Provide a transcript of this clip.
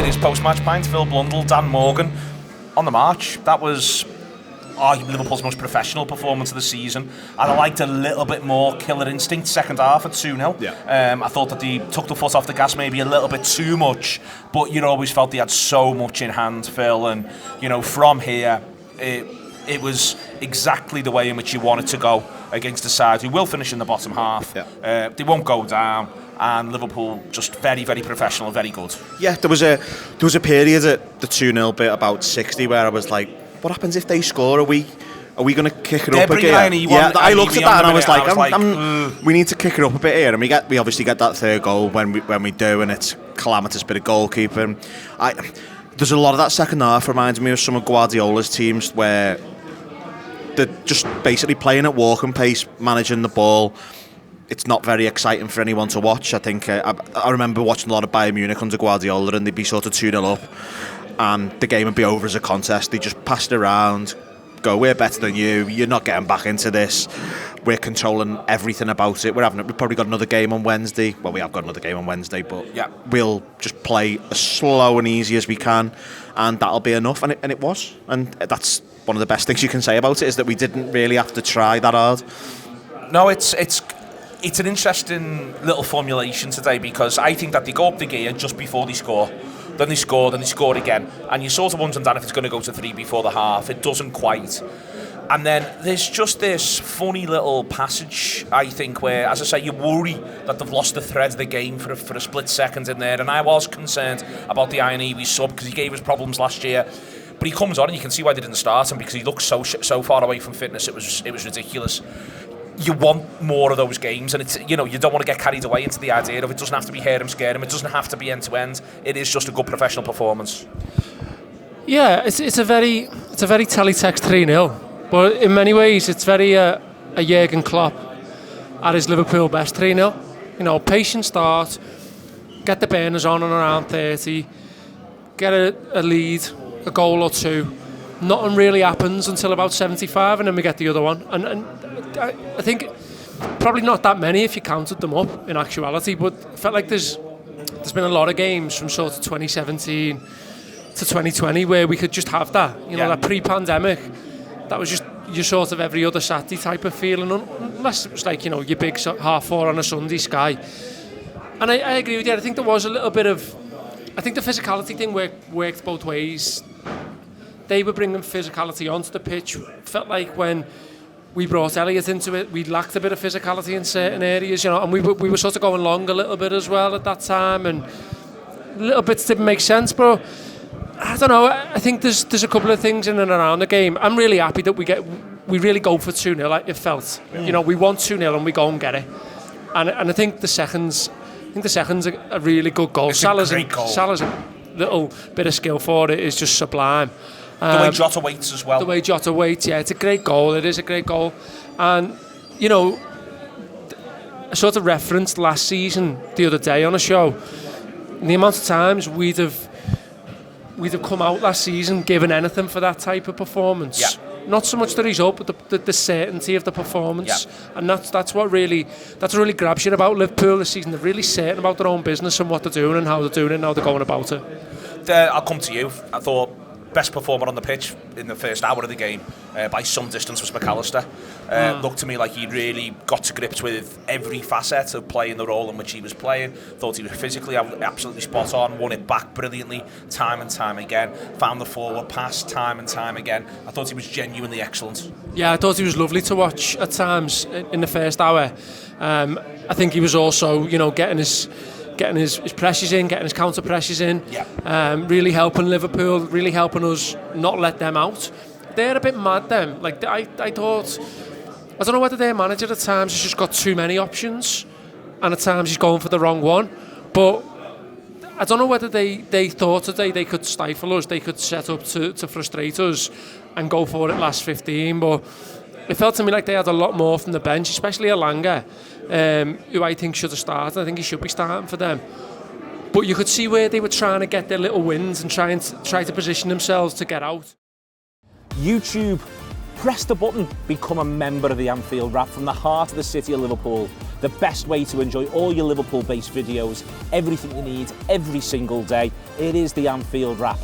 his post-match pint, Phil Blundell, Dan Morgan, on the march. That was arguably Liverpool's most professional performance of the season. And I liked a little bit more killer instinct second half at 2-0. Yeah. I thought that they took the foot off the gas maybe a little bit too much, but you always felt they had so much in hand, Phil. And, from here, it was exactly the way in which you wanted to go against a side who will finish in the bottom half. Yeah. They won't go down. And Liverpool just very, very professional, very good. Yeah, there was a period at the 2-0 bit about 60 where I was like, what happens if they score? Are we going to kick it up again? I looked at that and I was like, we need to kick it up a bit here. And we obviously get that third goal when we do, and it's calamitous bit of goalkeeping. There's a lot of that second half reminds me of some of Guardiola's teams where they're just basically playing at walking pace, managing the ball. It's not very exciting for anyone to watch. I think I remember watching a lot of Bayern Munich under Guardiola, and they'd be sort of 2-0 up, and the game would be over as a contest. They just passed it around, go, we're better than you. You're not getting back into this. We're controlling everything about it. We've probably got another game on Wednesday. Well, we have got another game on Wednesday, but we'll just play as slow and easy as we can, and that'll be enough. And it was, and that's one of the best things you can say about it, is that we didn't really have to try that hard. No, it's an interesting little formulation today, because I think that they go up the gear just before they score. Then they score again. And you sort of wonder if it's going to go to 3 before the half. It doesn't quite. And then there's just this funny little passage, I think, where, as I say, you worry that they've lost the thread of the game for a split second in there. And I was concerned about the Iron sub, because he gave us problems last year. But he comes on and you can see why they didn't start him, because he looks so far away from fitness. It was ridiculous. You want more of those games, and it's you don't want to get carried away into the idea of it doesn't have to be hear him, scare him, it doesn't have to be end to end. It is just a good professional performance. Yeah, it's a very teletext 3-0, but in many ways it's very a Jurgen Klopp at his Liverpool best 3-0. Patient start, get the burners on and around 30, get a lead, a goal or two. Nothing really happens until about 75, and then we get the other one. And I think probably not that many if you counted them up in actuality, but I felt like there's been a lot of games from sort of 2017 to 2020 where we could just have that, that pre-pandemic, that was just your sort of every other Saturday type of feeling, unless it was like, your big 4:30 on a Sunday Sky. And I agree with you. I think there was a little bit of, I think the physicality thing worked both ways. They were bringing physicality onto the pitch. Felt like when we brought Elliott into it, we lacked a bit of physicality in certain areas, and we were sort of going long a little bit as well at that time, and little bits didn't make sense, but I don't know, I think there's a couple of things in and around the game. I'm really happy that we really go for 2-0, like it felt. We want 2-0 and we go and get it. And I think the second's a really good goal. Salah's a great goal. Salah's a little bit of skill for it is just sublime. The way Jota waits as well. The way Jota waits, yeah, it's a great goal. It is a great goal. And, I sort of referenced last season the other day on a show, and the amount of times we'd have come out last season given anything for that type of performance. Yeah. Not so much the result, but the certainty of the performance. Yeah. And that's what really grabs you about Liverpool this season. They're really certain about their own business and what they're doing and how they're doing it and how they're going about it. I'll come to you. I thought best performer on the pitch in the first hour of the game by some distance was McAllister. Looked to me like he really got to grips with every facet of playing the role in which he was playing. Thought he was physically absolutely spot on, won it back brilliantly time and time again, found the forward pass time and time again. I thought he was genuinely excellent. Yeah, I thought he was lovely to watch at times in the first hour. I think he was also, getting his pressures in, getting his counter pressures in, really helping Liverpool, really helping us not let them out. They're a bit mad, them. Like I thought, I don't know whether their manager at times has just got too many options, and at times he's going for the wrong one. But I don't know whether they thought today they could stifle us, they could set up to frustrate us and go for it last 15. But it felt to me like they had a lot more from the bench, especially Elanga, who I think should have started. I think he should be starting for them. But you could see where they were trying to get their little wins and try to position themselves to get out. YouTube Press the button, become a member of the Anfield Wrap from the heart of the city of Liverpool. The best way to enjoy all your Liverpool-based videos, everything you need, every single day. It is the Anfield Wrap.